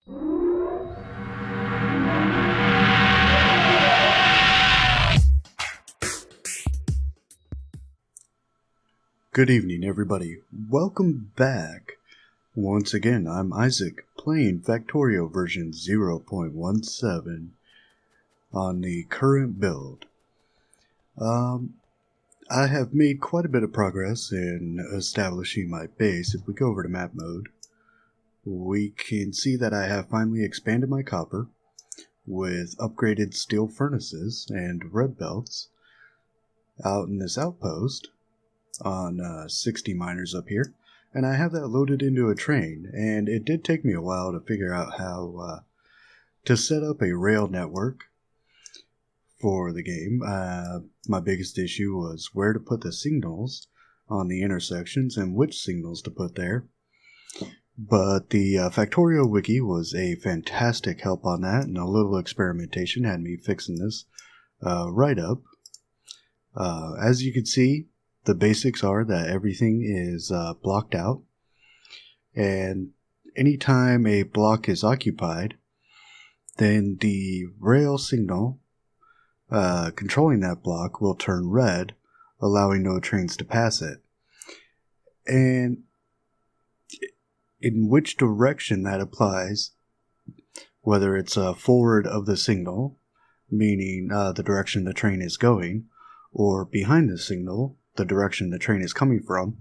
Good evening, everybody. Welcome back. Once again, I'm Isaac, playing Factorio version 0.17 on the current build. I have made quite a bit of progress in establishing my base. If we go over to map mode, we can see that I have finally expanded my copper with upgraded steel furnaces and red belts out in this outpost on 60 miners up here, and I have that loaded into a train, and it did take me a while to figure out how to set up a rail network for the game. My biggest issue was where to put the signals on the intersections and which signals to put there, but the Factorio wiki was a fantastic help on that, and a little experimentation had me fixing this right up. As you can see, the basics are that everything is blocked out, and anytime a block is occupied, then the rail signal controlling that block will turn red, allowing no trains to pass it. And in which direction that applies, whether it's forward of the signal, meaning the direction the train is going, or behind the signal, the direction the train is coming from,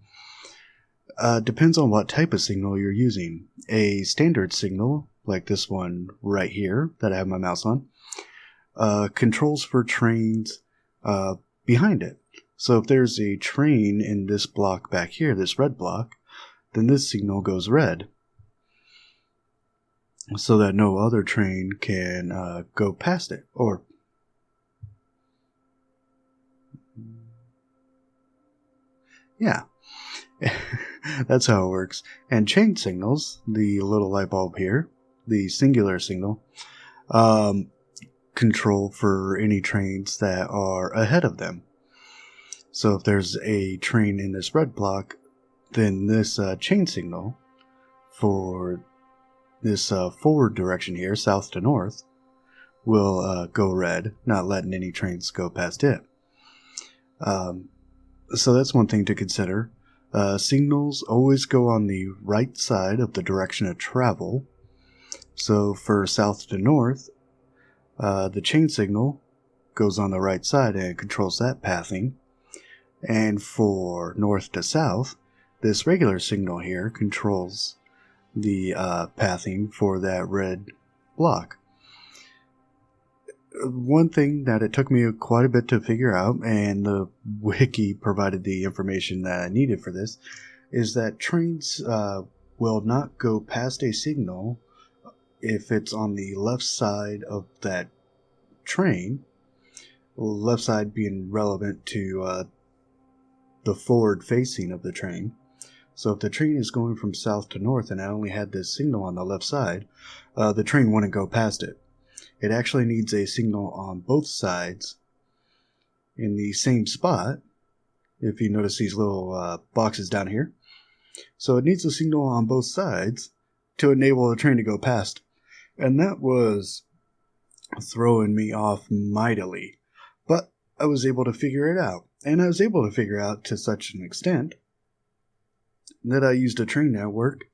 depends on what type of signal you're using. A standard signal, like this one right here that I have my mouse on, controls for trains behind it. So if there's a train in this block back here, this red block, then this signal goes red, so that no other train can go past it. Or yeah, that's how it works. And chain signals, the little light bulb here, the singular signal, control for any trains that are ahead of them. So if there's a train in this red block, then this chain signal for this forward direction here, south to north, will go red, not letting any trains go past it. So that's one thing to consider. Signals always go on the right side of the direction of travel. So for south to north, the chain signal goes on the right side and controls that pathing. And for north to south, this regular signal here controls the pathing for that red block. One thing that it took me quite a bit to figure out, and the wiki provided the information that I needed for this, is that trains will not go past a signal if it's on the left side of that train, left side being relevant to the forward facing of the train. So if the train is going from south to north and I only had this signal on the left side, the train wouldn't go past it. It actually needs a signal on both sides in the same spot, if you notice these little boxes down here. So it needs a signal on both sides to enable the train to go past. And that was throwing me off mightily. But I was able to figure it out. And I was able to figure out to such an extent that I used a train network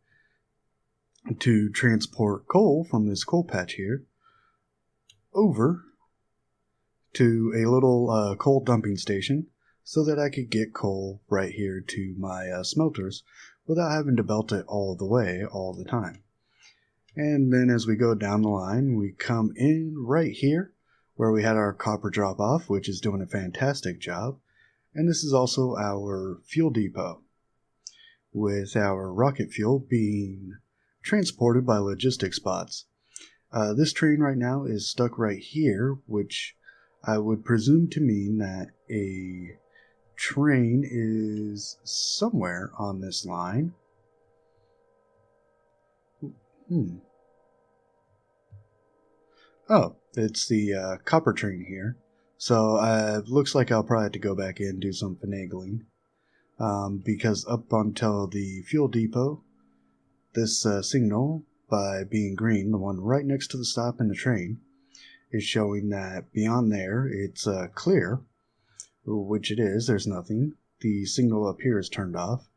to transport coal from this coal patch here over to a little coal dumping station so that I could get coal right here to my smelters without having to belt it all the way all the time. And then as we go down the line, we come in right here where we had our copper drop off, which is doing a fantastic job. And this is also our fuel depot, with our rocket fuel being transported by logistics bots. This train right now is stuck right here, which I would presume to mean that a train is somewhere on this line. Oh, it's the copper train here. So it looks like I'll probably have to go back in and do some finagling. Because up until the fuel depot, this signal by being green, the one right next to the stop in the train, is showing that beyond there it's clear, which it is. There's nothing. The signal up here is turned off,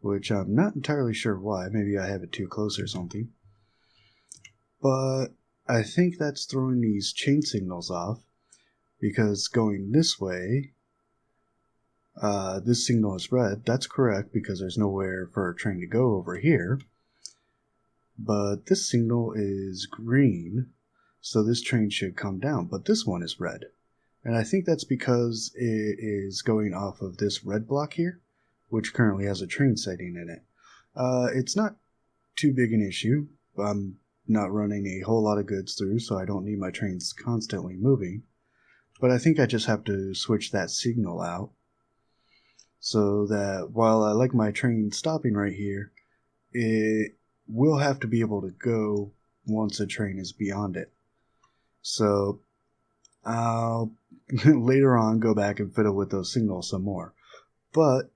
which I'm not entirely sure why. Maybe I have it too close or something. But I think that's throwing these chain signals off, because going this way, this signal is red. That's correct, because there's nowhere for a train to go over here. But this signal is green, so this train should come down. But this one is red. And I think that's because it is going off of this red block here, which currently has a train sighting in it. It's not too big an issue. I'm not running a whole lot of goods through, so I don't need my trains constantly moving. But I think I just have to switch that signal out, so that while I like my train stopping right here, it will have to be able to go once a train is beyond it. So I'll later on go back and fiddle with those signals some more. But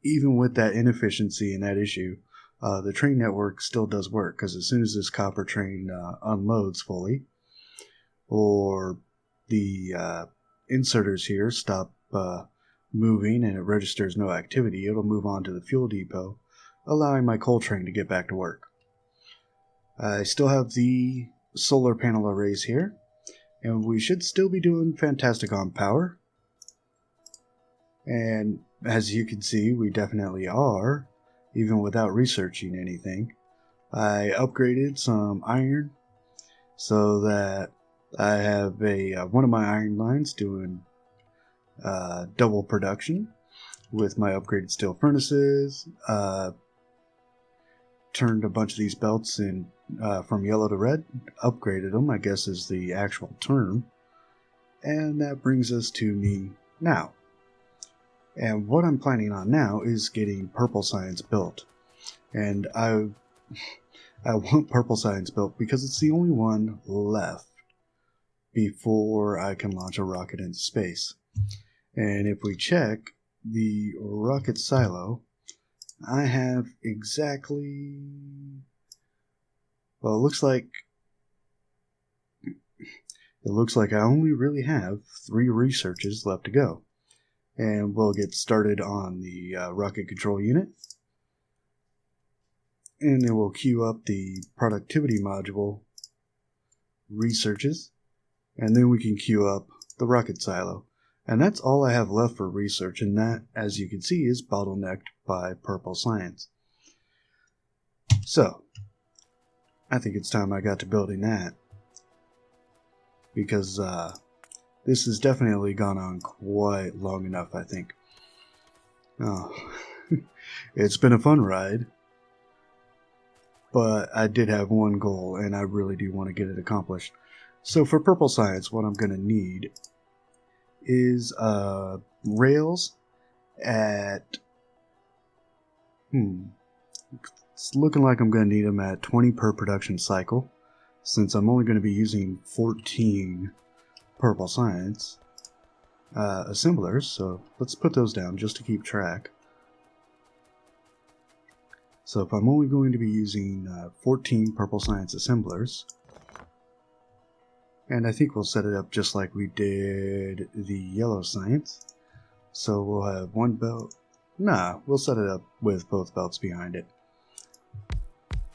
even with that inefficiency and that issue, the train network still does work, because as soon as this copper train unloads fully, or the inserters here stop moving and it registers no activity, it'll move on to the fuel depot, allowing my coal train to get back to work. I still have the solar panel arrays here, and we should still be doing fantastic on power. And as you can see, we definitely are, even without researching anything. I upgraded some iron so that I have one of my iron lines doing double production with my upgraded steel furnaces. Turned a bunch of these belts in from yellow to red, upgraded them, I guess is the actual term. And that brings us to me now. And what I'm planning on now is getting Purple Science built. And I want Purple Science built because it's the only one left before I can launch a rocket into space. And if we check the rocket silo, I have exactly, well, it looks like I only really have 3 researches left to go. And we'll get started on the rocket control unit. And then we'll queue up the productivity module researches. And then we can queue up the rocket silo. And that's all I have left for research, and that, as you can see, is bottlenecked by Purple Science. So, I think it's time I got to building that. Because this has definitely gone on quite long enough, I think. Oh, it's been a fun ride. But I did have one goal, and I really do want to get it accomplished. So for Purple Science, what I'm going to need is rails at... It's looking like I'm going to need them at 20 per production cycle, since I'm only going to be using 14 Purple Science assemblers, so let's put those down just to keep track. So if I'm only going to be using 14 Purple Science assemblers, and I think we'll set it up just like we did the Yellow Science. So we'll have one belt. Nah, we'll set it up with both belts behind it.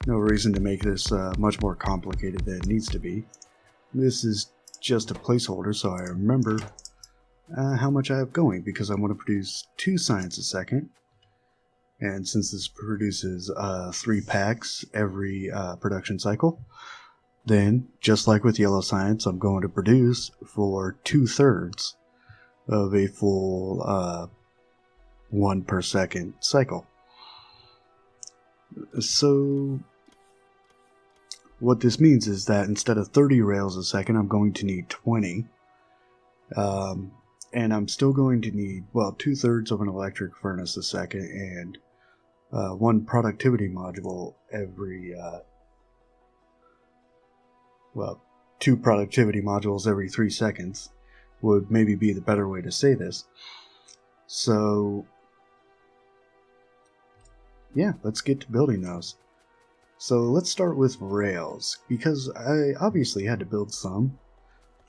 No reason to make this much more complicated than it needs to be. This is just a placeholder so I remember how much I have going, because I want to produce 2 science a second. And since this produces 3 packs every production cycle, then, just like with Yellow Science, I'm going to produce for 2/3 of a full 1 per second cycle. So, what this means is that instead of 30 rails a second, I'm going to need 20. And I'm still going to need, well, 2/3 of an electric furnace a second, and 1 productivity module every... 2 productivity modules every 3 seconds would maybe be the better way to say this. So, yeah, let's get to building those. So let's start with rails, because I obviously had to build some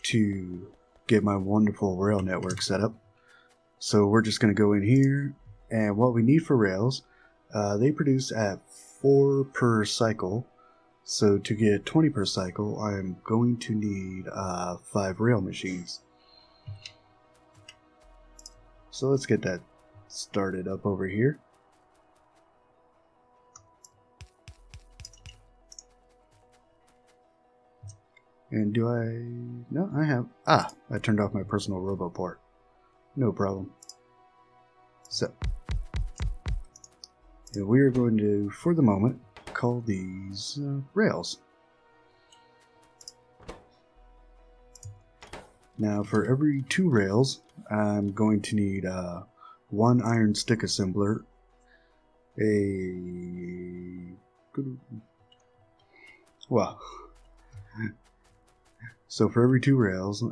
to get my wonderful rail network set up. So we're just going to go in here, and what we need for rails, they produce at 4 per cycle. So to get 20 per cycle, I'm going to need 5 rail machines. So let's get that started up over here. And do I... No, I have... Ah, I turned off my personal robo port. No problem. So, and we are going to, for the moment, call these rails. Now, for every 2 rails, I'm going to need 1 iron stick assembler, well, so for every 2 rails,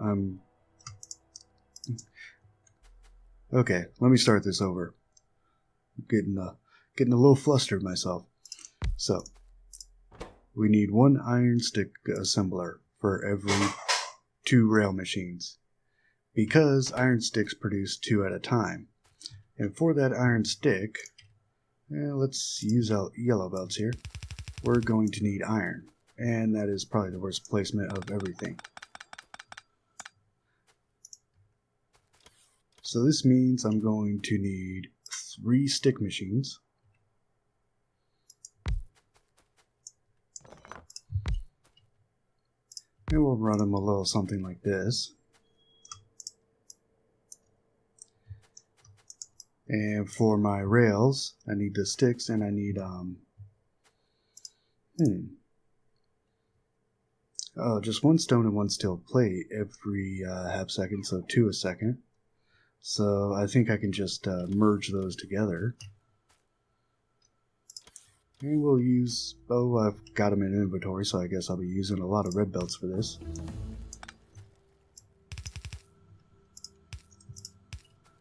okay, let me start this over. Getting a little flustered myself. So, we need 1 iron stick assembler for every 2 rail machines, because iron sticks produce 2 at a time. And for that iron stick, let's use out yellow belts here. We're going to need iron, and that is probably the worst placement of everything. So this means I'm going to need 3 stick machines. And we'll run them a little something like this. And for my rails, I need the sticks, and I need just 1 stone and 1 steel plate every half second, so 2 a second. So I think I can just merge those together. And we'll use, I've got them in inventory, so I guess I'll be using a lot of red belts for this.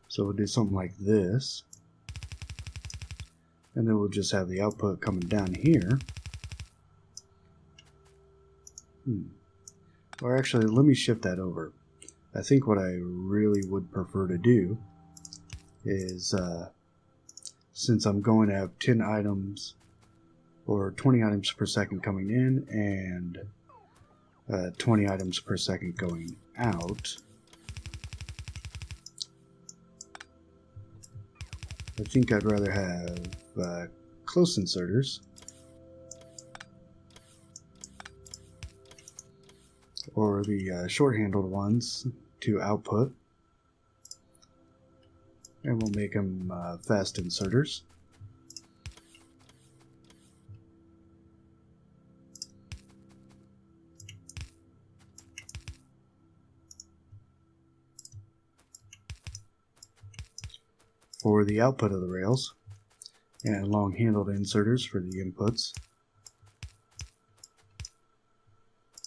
So we'll do something like this. And then we'll just have the output coming down here. Or actually, let me shift that over. I think what I really would prefer to do is, since I'm going to have 10 items or 20 items per second coming in and 20 items per second going out, I think I'd rather have close inserters, or the short-handled ones to output, and we'll make them fast inserters. For the output of the rails, and long-handled inserters for the inputs.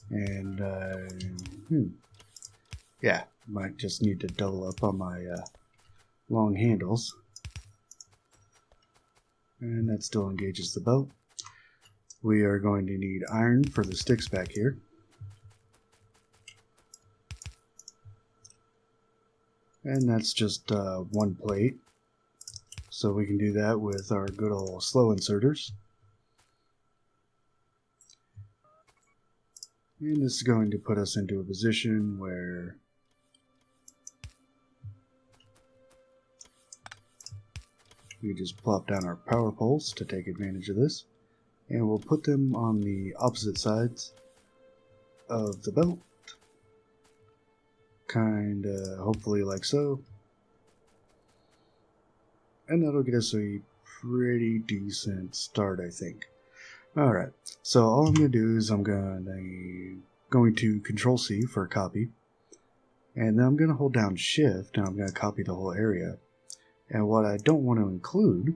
And yeah, might just need to double up on my long handles. And that still engages the belt. We are going to need iron for the sticks back here. And that's just 1 plate. So we can do that with our good old slow inserters. And this is going to put us into a position where we just plop down our power poles to take advantage of this. And we'll put them on the opposite sides of the belt. Kinda, hopefully like so. And that'll get us a pretty decent start, I think. Alright, so all I'm going to do is I'm going to Control-C for copy. And then I'm going to hold down Shift, and I'm going to copy the whole area. And what I don't want to include,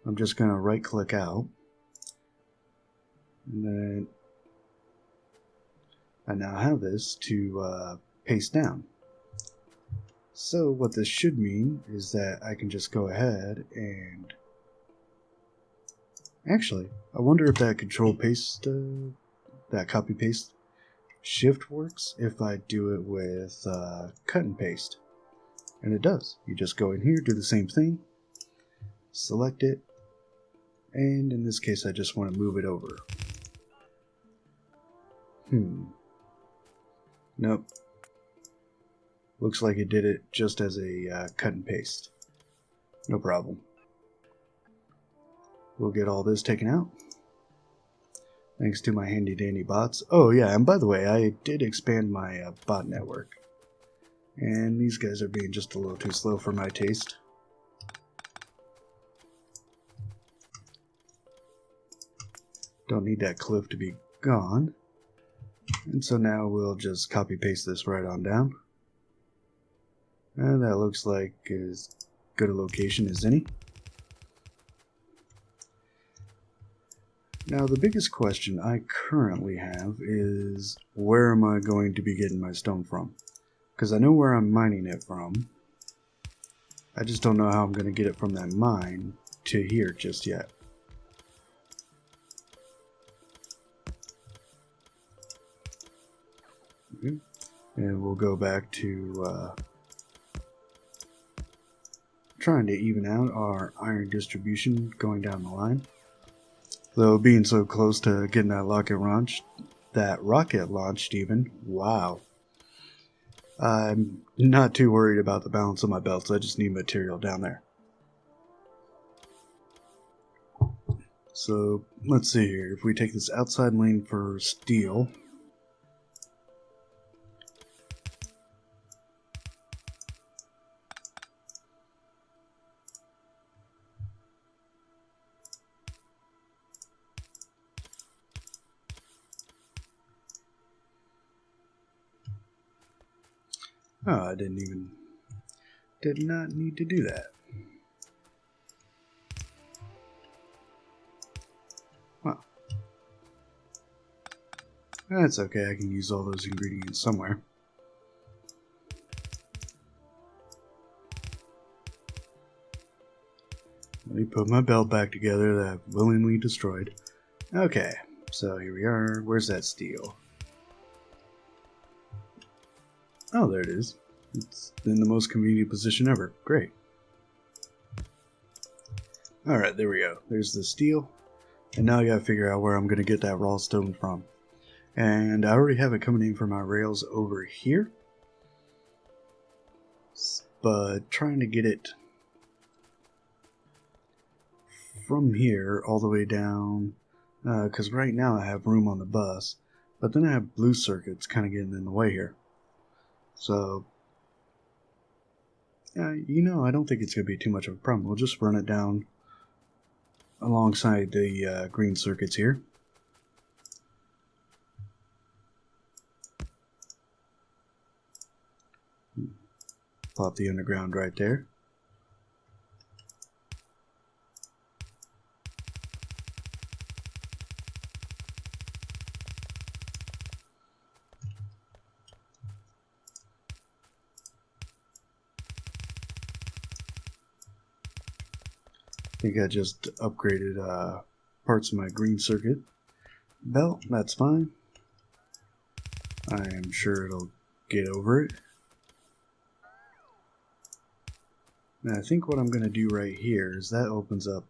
I'm just going to right-click out. And then I now have this to paste down. So what this should mean is that I can just go ahead and Actually, I wonder if that control paste, that copy paste shift works if I do it with cut and paste. And it does. You just go in here, do the same thing, select it, and in this case I just want to move it over. Nope. Looks like it did it just as a cut and paste. No problem. We'll get all this taken out. Thanks to my handy dandy bots. Oh yeah, and by the way, I did expand my bot network. And these guys are being just a little too slow for my taste. Don't need that cliff to be gone. And so now we'll just copy paste this right on down. And that looks like as good a location as any. Now the biggest question I currently have is, where am I going to be getting my stone from? Because I know where I'm mining it from. I just don't know how I'm going to get it from that mine to here just yet. Okay. And we'll go back to trying to even out our iron distribution going down the line. Though being so close to getting that rocket launched even, wow. I'm not too worried about the balance of my belts, I just need material down there. So, let's see here, if we take this outside lane for steel. Oh, I did not need to do that. Well, that's okay, I can use all those ingredients somewhere. Let me put my belt back together that I've willingly destroyed. Okay, so here we are. Where's that steel? Oh, there it is. It's in the most convenient position ever. Great. Alright, there we go. There's the steel. And now I gotta figure out where I'm gonna get that raw stone from. And I already have it coming in from my rails over here. But trying to get it from here all the way down, because right now I have room on the bus, but then I have blue circuits kind of getting in the way here. So, I don't think it's going to be too much of a problem. We'll just run it down alongside the green circuits here. Pop the underground right there. I think I just upgraded parts of my green circuit belt. That's fine. I am sure it'll get over it. And I think what I'm going to do right here is that opens up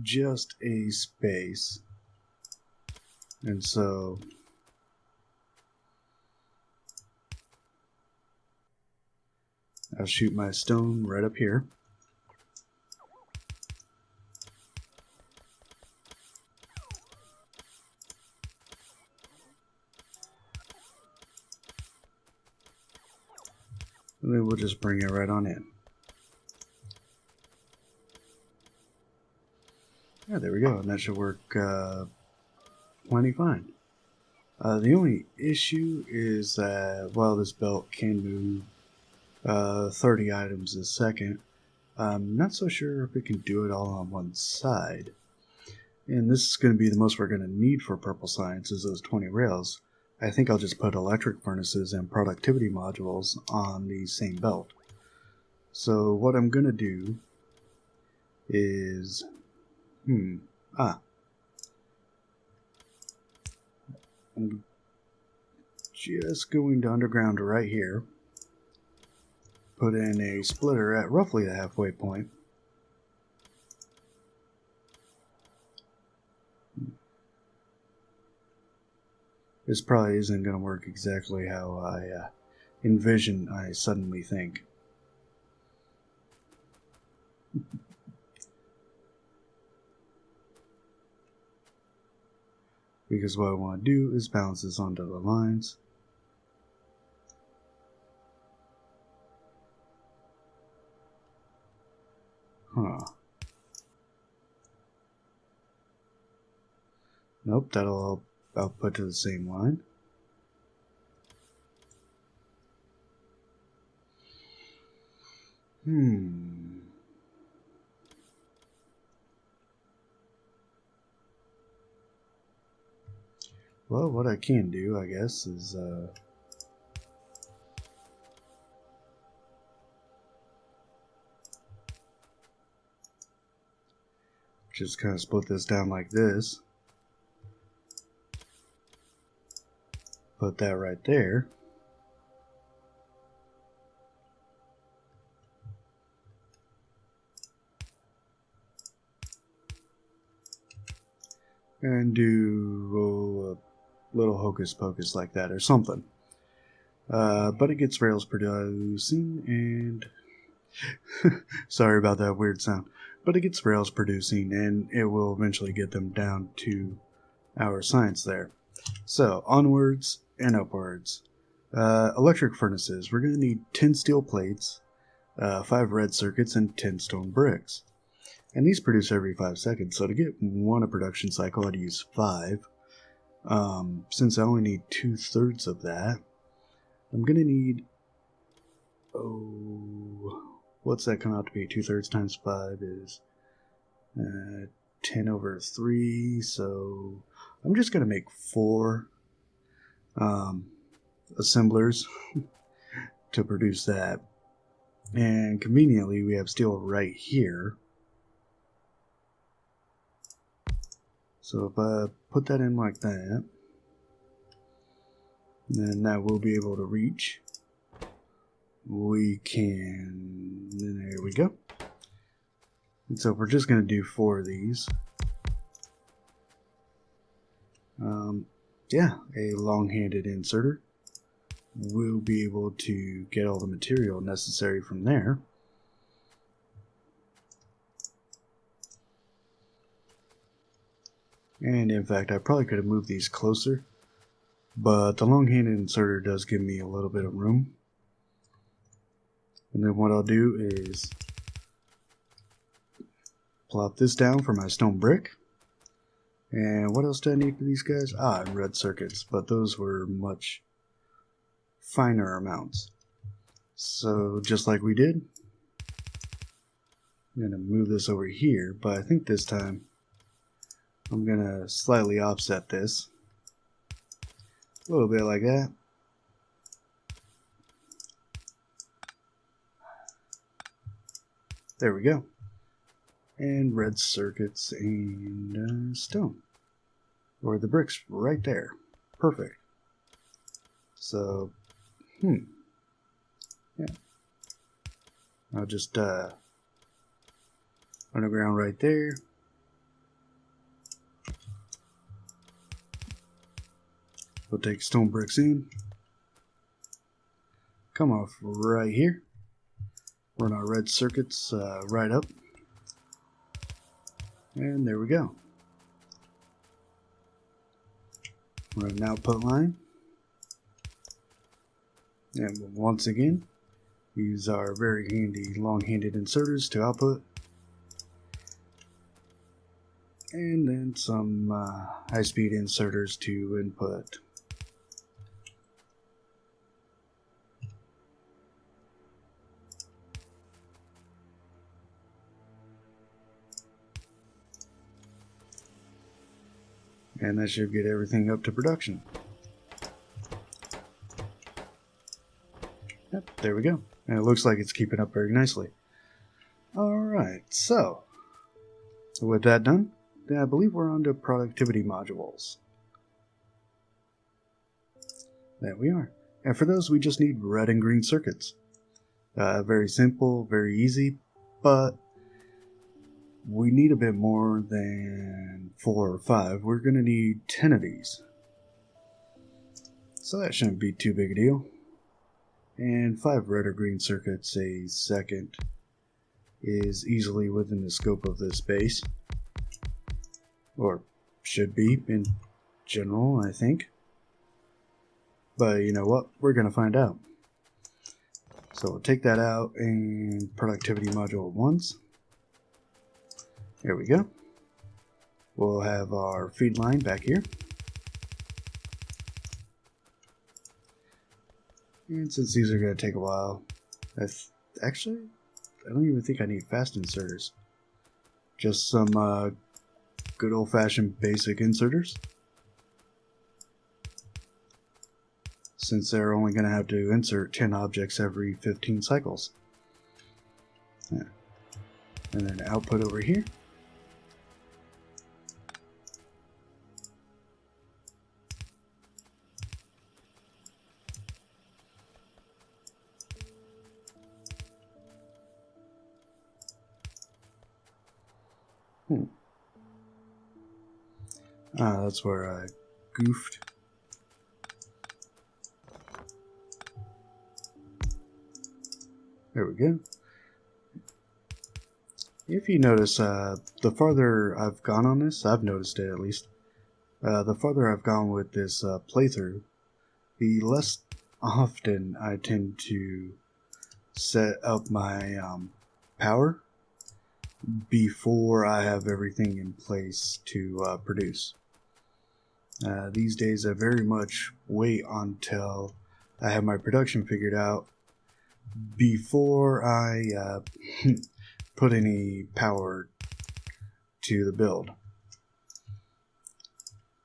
just a space. And so I'll shoot my stone right up here. And then we'll just bring it right on in. Yeah, there we go. And that should work plenty fine. The only issue is that while this belt can move 30 items a second, I'm not so sure if it can do it all on one side. And this is going to be the most we're going to need for Purple Science is those 20 rails. I think I'll just put electric furnaces and productivity modules on the same belt. So what I'm going to do is, I'm just going to underground right here. Put in a splitter at roughly the halfway point. This probably isn't going to work exactly how I envision, I suddenly think. Because what I want to do is balance this onto the lines. Nope, that'll output to the same line. Well, what I can do, I guess, is just kind of split this down like this. Put that right there. And do a little hocus pocus like that or something. But it gets rails producing and sorry about that weird sound. But it gets rails producing and it will eventually get them down to our science there. So onwards and upwards. Electric furnaces. We're going to need 10 steel plates, 5 red circuits, and 10 stone bricks. And these produce every 5 seconds. So to get one a production cycle, I'd use 5. Since I only need 2/3 of that, I'm going to need... what's that come out to be? 2/3 times 5 is 10 over 3. So I'm just going to make 4 assemblers to produce that. And conveniently, we have steel right here. So if I put that in like that, then that will be able to reach. We can, there we go. And so we're just going to do 4 of these. Yeah, a long-handed inserter. We'll be able to get all the material necessary from there. And in fact, I probably could have moved these closer, but the long-handed inserter does give me a little bit of room. And then what I'll do is plop this down for my stone brick. And what else do I need for these guys? And red circuits, but those were much finer amounts. So just like we did, I'm going to move this over here, but I think this time I'm going to slightly offset this. A little bit like that. There we go. And red circuits and stone. Or the bricks right there. Perfect. So, yeah. I'll just underground right there. We'll take stone bricks in. Come off right here. Run our red circuits right up. And there we go. Run an output line. And once again, use our very handy long-handed inserters to output. And then some high-speed inserters to input. And that should get everything up to production. Yep, there we go. And it looks like it's keeping up very nicely. Alright, so with that done, then I believe we're on to productivity modules. There we are. And for those, we just need red and green circuits. Very simple, very easy, but we need a bit more than 4 or 5. We're going to need 10 of these. So that shouldn't be too big a deal. And 5 red or green circuits a second is easily within the scope of this base. Or should be in general, I think. But you know what? We're going to find out. So we'll take that out and productivity module at once. There we go. We'll have our feed line back here. And since these are going to take a while, actually, I don't even think I need fast inserters. Just some good old-fashioned basic inserters. Since they're only going to have to insert 10 objects every 15 cycles. Yeah. And then output over here. That's where I goofed. There we go. If you notice, the farther I've gone on this, I've noticed it at least, the farther I've gone with this playthrough, the less often I tend to set up my power before I have everything in place to produce. These days I very much wait until I have my production figured out before I put any power to the build.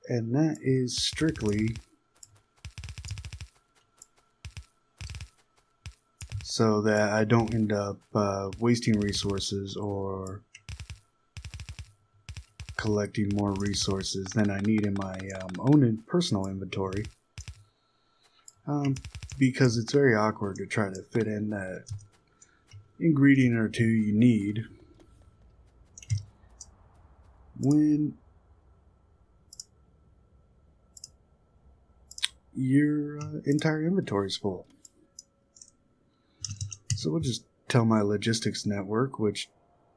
And that is strictly so that I don't end up wasting resources or collecting more resources than I need in my own personal inventory. Because it's very awkward to try to fit in that ingredient or two you need when your entire inventory is full. So we'll just tell my logistics network, which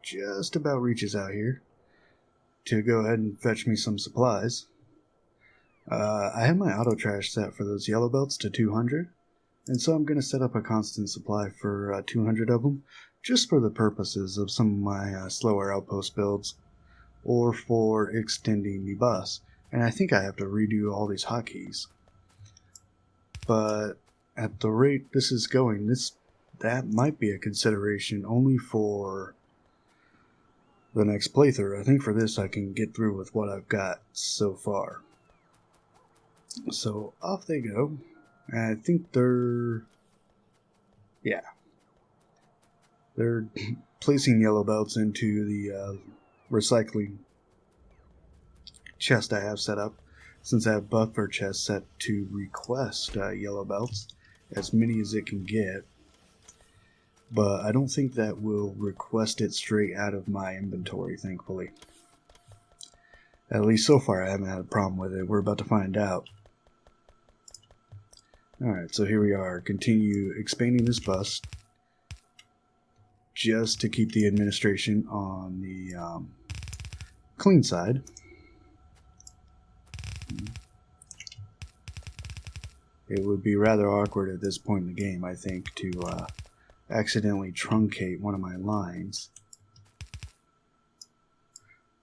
just about reaches out here, to go ahead and fetch me some supplies. I have my auto trash set for those yellow belts to 200, and so I'm going to set up a constant supply for 200 of them, just for the purposes of some of my slower outpost builds, or for extending the bus. And I think I have to redo all these hotkeys. But at the rate this is going, that might be a consideration only for the next playthrough. I think for this I can get through with what I've got so far. So off they go. I think they're placing yellow belts into the recycling chest I have set up, since I have buffer chests set to request yellow belts, as many as it can get. But I don't think that will request it straight out of my inventory, thankfully. At least so far I haven't had a problem with it. We're about to find out. Alright, so here we are. Continue expanding this bus just to keep the administration on the clean side. It would be rather awkward at this point in the game, I think, to accidentally truncate one of my lines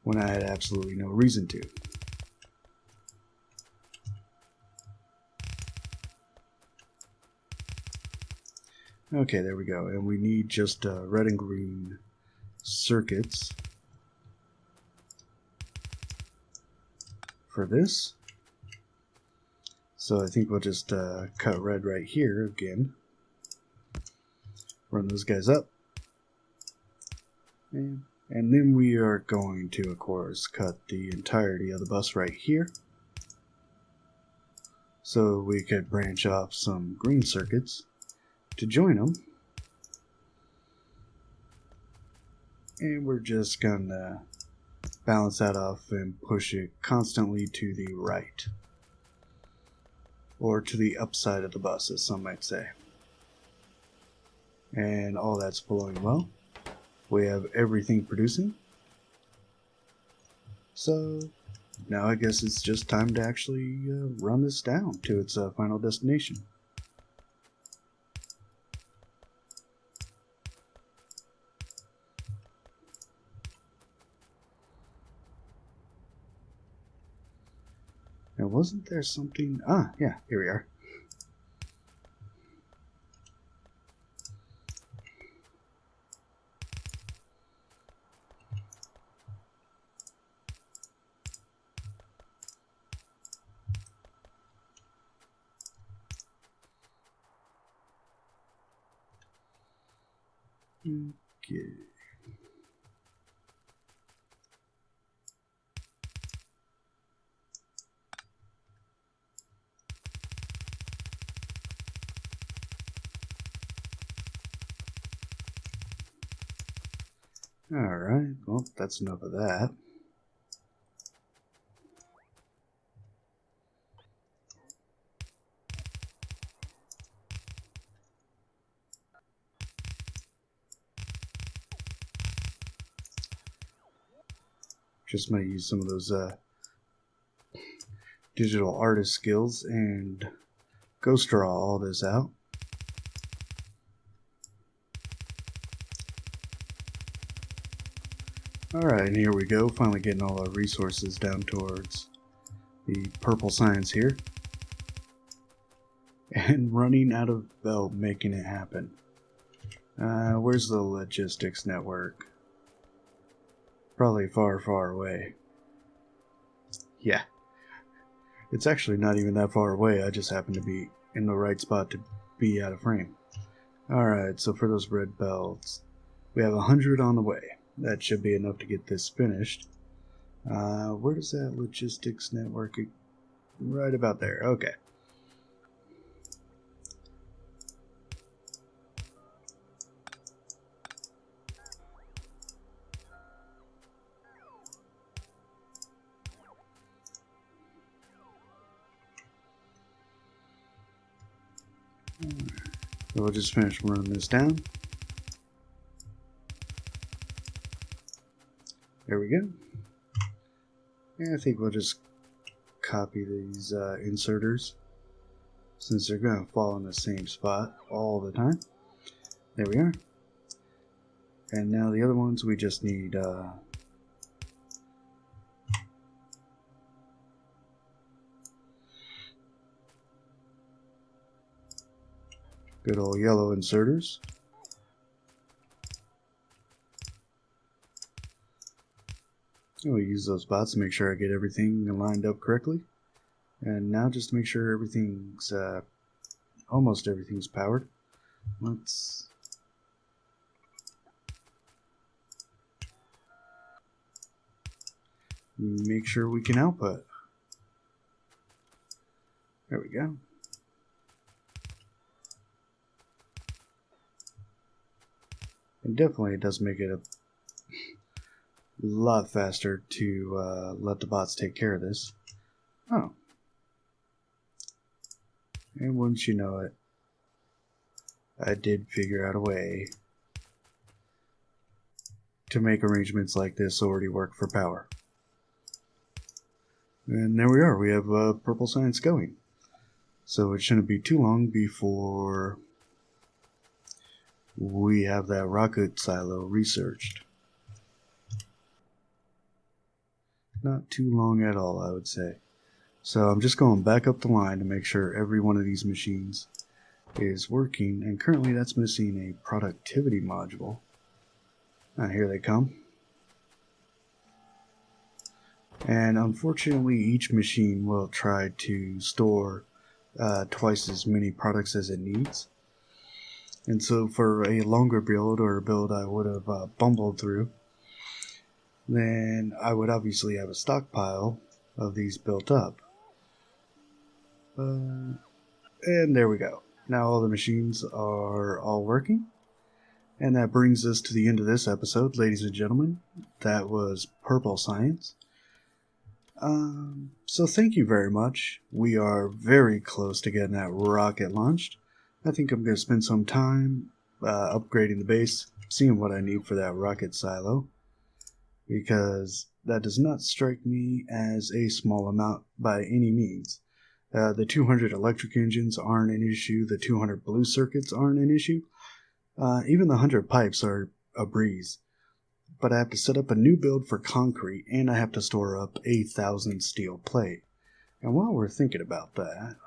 when I had absolutely no reason to. Okay, there we go. And we need just red and green circuits for this. So I think we'll just cut red right here again. Run those guys up. And And then we are going to, of course, cut the entirety of the bus right here, so we could branch off some green circuits to join them. And we're just gonna balance that off and push it constantly to the right, or to the upside of the bus, as some might say. And all that's flowing well. We have everything producing. So now I guess it's just time to actually run this down to its final destination. Now, wasn't there something? Ah, yeah, here we are. Okay. Alright, well, that's enough of that. Just might use some of those digital artist skills and ghost draw all this out. Alright, and here we go, finally getting all our resources down towards the purple science here. And running out of belt, making it happen. Where's the logistics network? Probably far, far away. Yeah. It's actually not even that far away, I just happen to be in the right spot to be out of frame. Alright, so for those red belts, we have 100 on the way. That should be enough to get this finished. Where does that logistics network? Right about there, okay. So we'll just finish running this down. There we go. And I think we'll just copy these inserters, since they're going to fall in the same spot all the time. There we are. And now the other ones, we just need good old yellow inserters. We'll use those spots to make sure I get everything lined up correctly. And now just to make sure everything's, almost everything's powered, let's make sure we can output. There we go. And definitely it does make it a lot faster to let the bots take care of this. Oh. And once you know it, I did figure out a way to make arrangements like this already work for power. And there we are, we have purple science going. So it shouldn't be too long before we have that rocket silo researched. Not too long at all, I would say. So I'm just going back up the line to make sure every one of these machines is working, and currently that's missing a productivity module. Here they come. And unfortunately each machine will try to store twice as many products as it needs. And so for a longer build, or a build I would have bumbled through, then I would obviously have a stockpile of these built up. And there we go. Now all the machines are all working. And that brings us to the end of this episode, ladies and gentlemen. That was Purple Science. So thank you very much. We are very close to getting that rocket launched. I think I'm going to spend some time upgrading the base, seeing what I need for that rocket silo, because that does not strike me as a small amount by any means. The 200 electric engines aren't an issue. The 200 blue circuits aren't an issue. Even the 100 pipes are a breeze. But I have to set up a new build for concrete, and I have to store up 1,000 steel plate. And while we're thinking about that,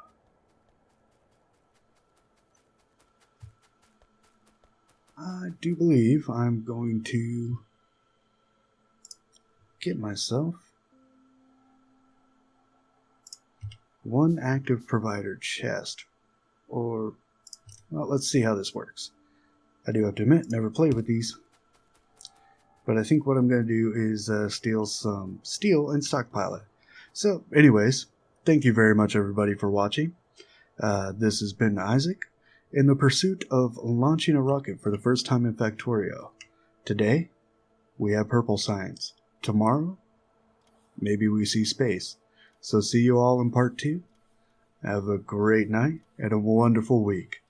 I do believe I'm going to get myself one active provider chest. Or, well, let's see how this works. I do have to admit, never played with these. But I think what I'm going to do is steal some steel and stockpile it. So, anyways, thank you very much, everybody, for watching. This has been Isaac, in the pursuit of launching a rocket for the first time in Factorio. Today, we have Purple Science. Tomorrow, maybe we see space. So see you all in part 2. Have a great night and a wonderful week.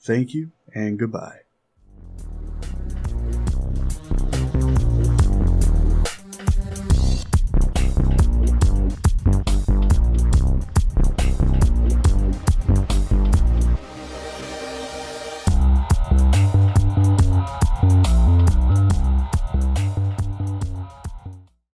Thank you and goodbye.